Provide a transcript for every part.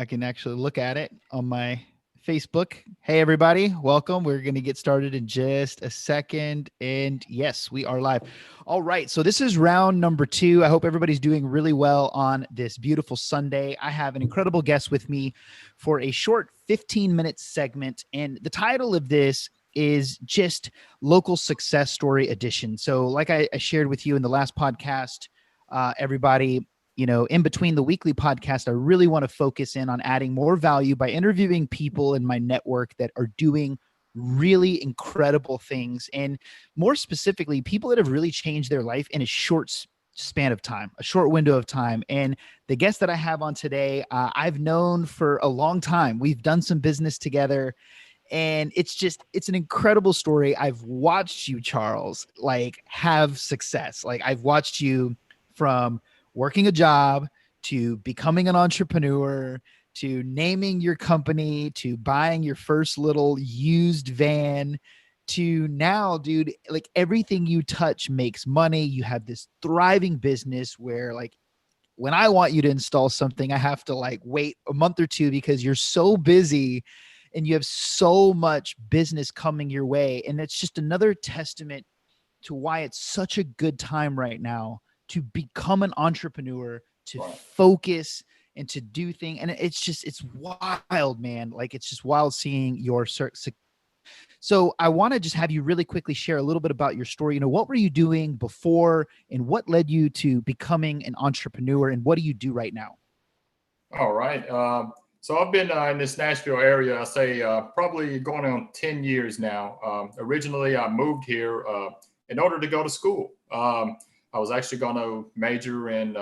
I can actually look at it on my Facebook. Hey, everybody, welcome. We're going to get started in just a second. And yes, we are live. All right. So, this is round number 2. I hope everybody's doing really well on this beautiful Sunday. I have an incredible guest with me for a short 15-minute segment. And the title of this is just Local Success Story Edition. So, like I shared with you in the last podcast, everybody, in between the weekly podcast, I really want to focus in on adding more value by interviewing people in my network that are doing really incredible things. And more specifically, people that have really changed their life in a short span of time, a short window of time. And the guest that I have on today, I've known for a long time. We've done some business together. And it's an incredible story. I've watched you, Charles, have success. I've watched you from working a job to becoming an entrepreneur to naming your company to buying your first little used van to now, dude, everything you touch makes money. You have this thriving business where when I want you to install something, I have to wait a month or two because you're so busy and you have so much business coming your way. And it's just another testament to why it's such a good time right now to become an entrepreneur, to focus and to do things. And it's wild, man. It's just wild seeing your success. So I want to just have you really quickly share a little bit about your story. What were you doing before and what led you to becoming an entrepreneur and what do you do right now? All right. So I've been in this Nashville area, I say probably going on 10 years now. Originally, I moved here in order to go to school. I was actually going to major in,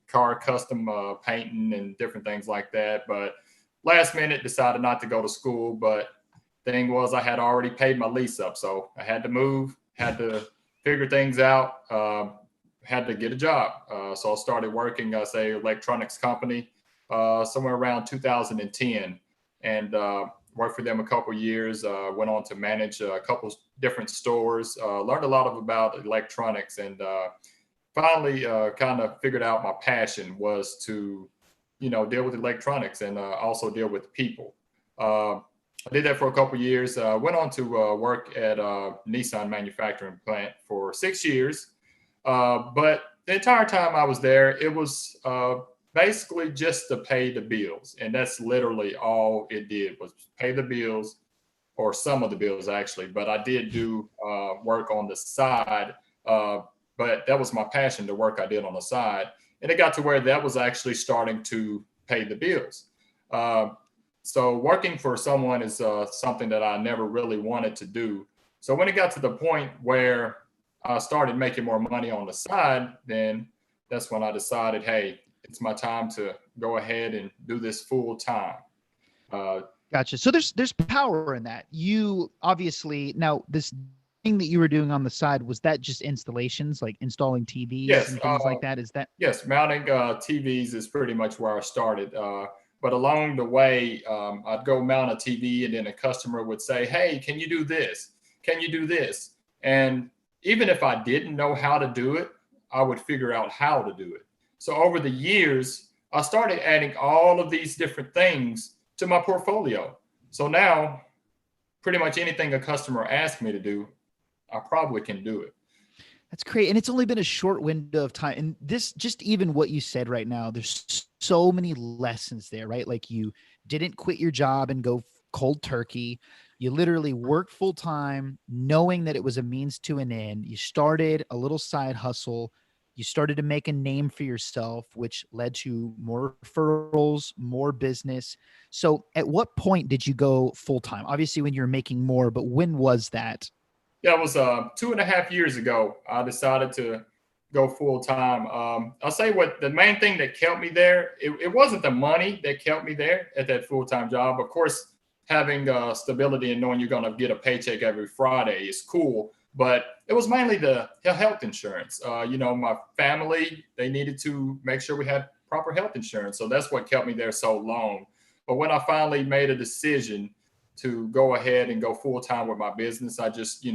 car custom painting and different things like that. But last minute decided not to go to school. But thing was, I had already paid my lease up. So I had to move, had to figure things out, had to get a job. So I started working as a electronics company somewhere around 2010 and worked for them a couple of years, went on to manage a couple different stores, learned a lot about electronics, and finally kind of figured out my passion was to, deal with electronics and also deal with people. I did that for a couple of years, went on to work at a Nissan manufacturing plant for 6 years. But the entire time I was there, it was basically just to pay the bills. And that's literally all it did was pay the bills, or some of the bills actually. But I did do work on the side. But that was my passion, the work I did on the side. And it got to where that was actually starting to pay the bills. So working for someone is something that I never really wanted to do. So when it got to the point where I started making more money on the side, then that's when I decided, hey, it's my time to go ahead and do this full time. Gotcha. So there's power in that. You obviously, now this thing that you were doing on the side, was that just installations, like installing TVs and things like that? Is that? Yes, mounting TVs is pretty much where I started. But along the way, I'd go mount a TV and then a customer would say, hey, can you do this? Can you do this? And even if I didn't know how to do it, I would figure out how to do it. So over the years, I started adding all of these different things to my portfolio. So now pretty much anything a customer asks me to do, I probably can do it. That's great. And it's only been a short window of time. And this, just even what you said right now, there's so many lessons there, right? Like you didn't quit your job and go cold turkey. You literally worked full time, knowing that it was a means to an end. You started a little side hustle. You started to make a name for yourself, which led to more referrals, more business. So at what point did you go full time? Obviously when you were making more, but when was that? Yeah, it was 2.5 years ago. I decided to go full time. I'll say what the main thing that kept me there, it wasn't the money that kept me there at that full time job. Of course, having stability and knowing you're going to get a paycheck every Friday is cool. But it was mainly the health insurance. My family, they needed to make sure we had proper health insurance. So that's what kept me there so long. But when I finally made a decision to go ahead and go full time with my business, I just,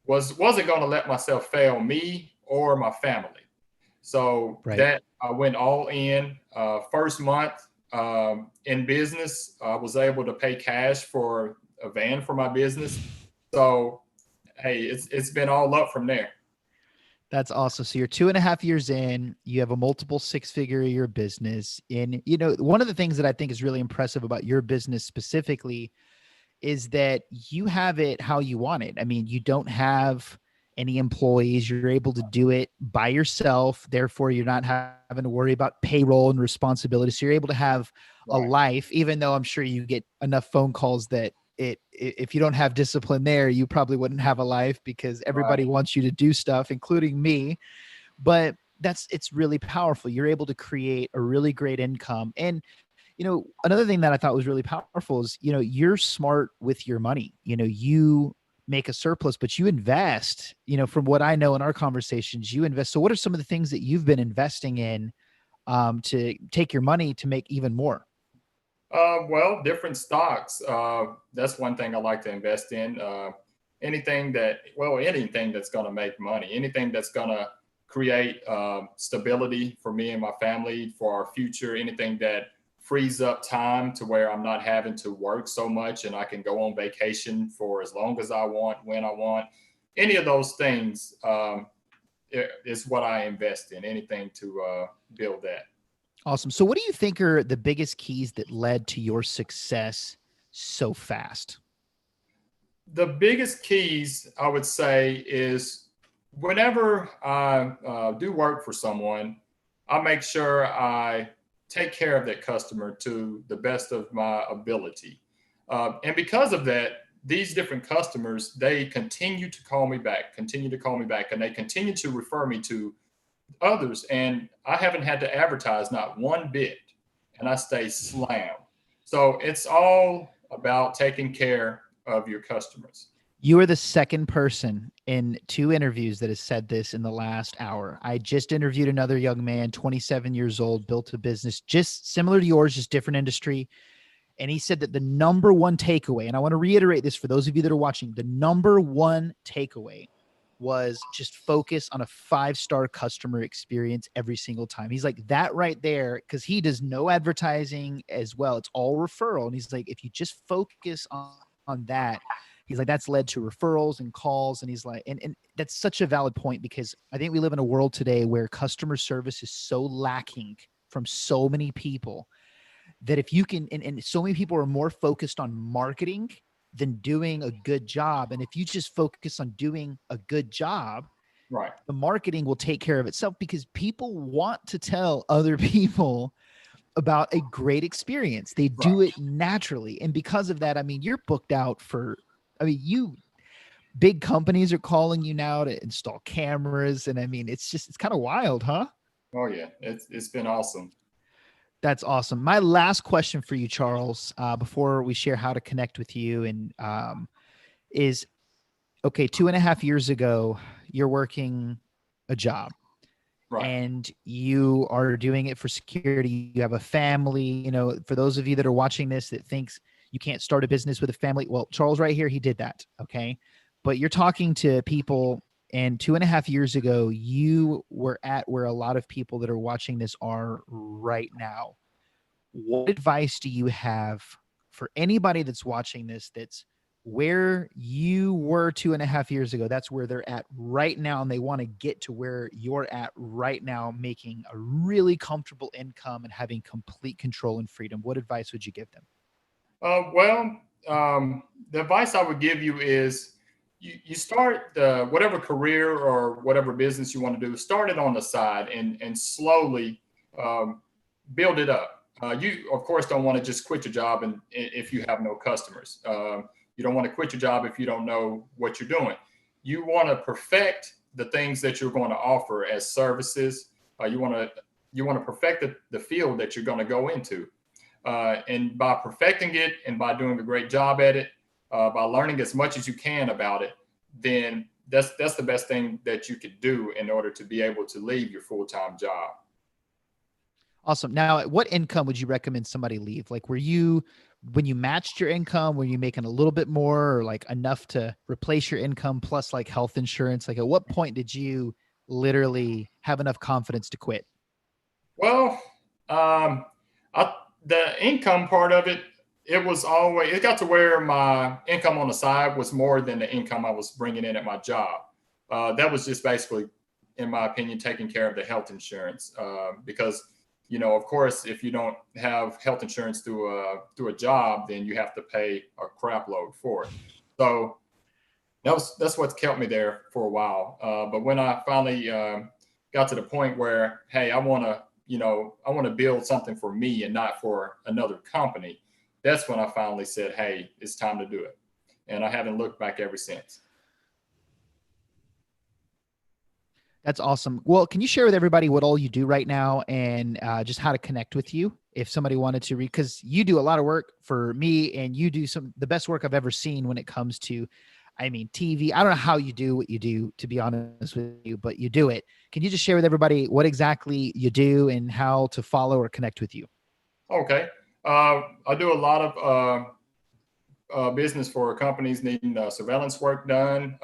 wasn't going to let myself fail me or my family. So Right. that I went all in. First month in business, I was able to pay cash for a van for my business. So hey, it's been all up from there. That's awesome. So you're 2.5 years in, you have a multiple six-figure a year business. And, you know, one of the things that I think is really impressive about your business specifically is that you have it how you want it. I mean, you don't have any employees. You're able to do it by yourself. Therefore, you're not having to worry about payroll and responsibility. So you're able to have a Right, life, even though I'm sure you get enough phone calls that if you don't have discipline there, you probably wouldn't have a life because everybody right. wants you to do stuff, including me. But it's really powerful. You're able to create a really great income. And another thing that I thought was really powerful is, you're smart with your money. You make a surplus, but you invest, from what I know in our conversations, you invest. So what are some of the things that you've been investing in to take your money to make even more? Well, different stocks. That's one thing I like to invest in. Anything that's going to make money, anything that's going to create stability for me and my family for our future, anything that frees up time to where I'm not having to work so much and I can go on vacation for as long as I want, when I want. Any of those things is what I invest in, anything to build that. Awesome. So what do you think are the biggest keys that led to your success so fast? The biggest keys I would say is whenever I do work for someone, I make sure I take care of that customer to the best of my ability. And because of that, these different customers, they continue to call me back, and they continue to refer me to others. And I haven't had to advertise not one bit, and I stay slammed. So it's all about taking care of your customers. You are the second person in 2 interviews that has said this in the last hour. I just interviewed another young man, 27 years old, built a business just similar to yours, just different industry. And he said that the number one takeaway, and I want to reiterate this for those of you that are watching, the number one takeaway was just focus on a 5-star customer experience every single time. He's like, that right there, because he does no advertising as well. It's all referral. And he's like, if you just focus on that, he's like, that's led to referrals and calls. And he's like, and that's such a valid point, because I think we live in a world today where customer service is so lacking from so many people that if you can, and so many people are more focused on marketing than doing a good job. And if you just focus on doing a good job, Right. the marketing will take care of itself, because people want to tell other people about a great experience. They do Right. it naturally. And because of that, I mean, you're booked out for, big companies are calling you now to install cameras. And I mean, it's kind of wild, huh? Oh yeah, it's been awesome. That's awesome. My last question for you, Charles, before we share how to connect with you, and is okay. 2.5 years ago, you're working a job Right. and you are doing it for security. You have a family. For those of you that are watching this that thinks you can't start a business with a family, well, Charles right here, he did that. Okay. But you're talking to people, and 2.5 years ago, you were at where a lot of people that are watching this are right now. What advice do you have for anybody that's watching this, that's where you were 2.5 years ago? That's where they're at right now, and they want to get to where you're at right now, making a really comfortable income and having complete control and freedom. What advice would you give them? Well, the advice I would give you is you start whatever career or whatever business you want to do, start it on the side and slowly um, build it up. You, of course, don't want to just quit your job and if you have no customers. You don't want to quit your job if you don't know what you're doing. You want to perfect the things that you're going to offer as services. You want to perfect the field that you're going to go into. And by perfecting it and by doing a great job at it, by learning as much as you can about it, then that's the best thing that you could do in order to be able to leave your full-time job. Awesome. Now, what income would you recommend somebody leave? Like, when you matched your income, were you making a little bit more, or like enough to replace your income plus like health insurance? Like, at what point did you literally have enough confidence to quit? Well, um, the income part of it, it got to where my income on the side was more than the income I was bringing in at my job. That was just basically, in my opinion, taking care of the health insurance. Because, of course, if you don't have health insurance through a job, then you have to pay a crap load for it. So that's what's kept me there for a while. But when I finally got to the point where, hey, I want to build something for me and not for another company, that's when I finally said, hey, it's time to do it. And I haven't looked back ever since. That's awesome. Well, can you share with everybody what all you do right now and just how to connect with you if somebody wanted to read? Because you do a lot of work for me, and you do the best work I've ever seen when it comes to, TV. I don't know how you do what you do, to be honest with you, but you do it. Can you just share with everybody what exactly you do and how to follow or connect with you? Okay. I do a lot of business for companies needing surveillance work done.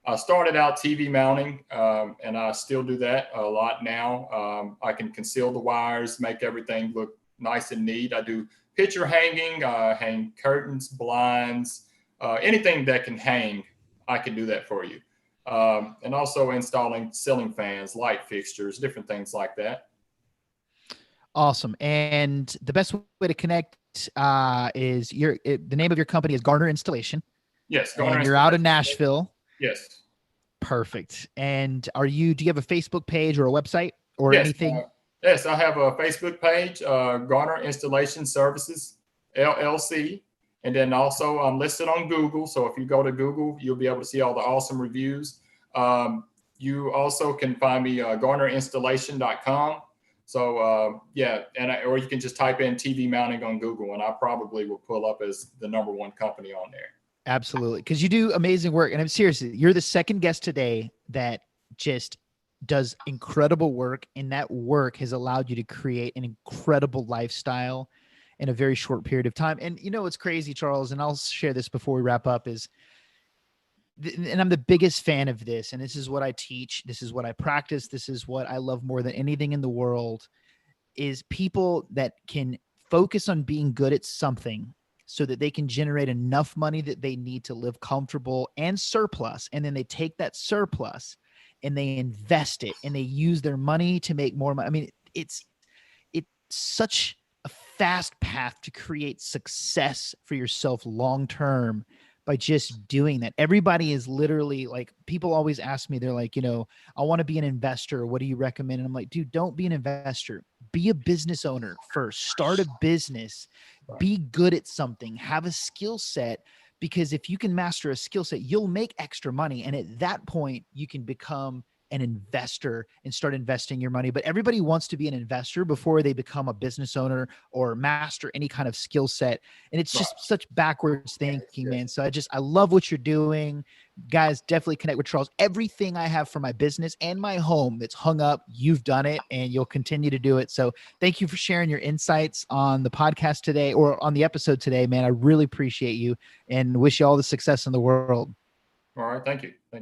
I started out TV mounting, and I still do that a lot now. I can conceal the wires, make everything look nice and neat. I do picture hanging, hang curtains, blinds, anything that can hang, I can do that for you. And also installing ceiling fans, light fixtures, different things like that. Awesome. And the best way to connect is the name of your company is Garner Installation, Yes, and you're out of Nashville. Yes. Perfect. And do you have a Facebook page or a website or Yes. anything? Yes, I have a Facebook page, Garner Installation Services LLC, and then also I'm listed on Google. So if you go to Google, you'll be able to see all the awesome reviews. You also can find me garnerinstallation.com. So or you can just type in TV mounting on Google, and I probably will pull up as the #1 company on there. Absolutely. Because you do amazing work. And I'm seriously, you're the second guest today that just does incredible work. And that work has allowed you to create an incredible lifestyle in a very short period of time. And what's crazy, Charles, and I'll share this before we wrap up, is, and I'm the biggest fan of this, and this is what I teach, this is what I practice, this is what I love more than anything in the world, is people that can focus on being good at something so that they can generate enough money that they need to live comfortable and surplus. And then they take that surplus and they invest it and they use their money to make more money. It's such a fast path to create success for yourself long-term by just doing that. Everybody is literally like, people always ask me, they're like, I want to be an investor. What do you recommend? And I'm like, dude, don't be an investor. Be a business owner first. Start a business. Be good at something. Have a skill set. Because if you can master a skill set, you'll make extra money. And at that point, you can become an investor and start investing your money. But everybody wants to be an investor before they become a business owner or master any kind of skill set. And it's just such backwards thinking, man. So I love what you're doing. Guys, definitely connect with Charles. Everything I have for my business and my home that's hung up, you've done it and you'll continue to do it. So thank you for sharing your insights on the podcast today, or on the episode today, man. I really appreciate you and wish you all the success in the world. All right. Thank you. Thank you.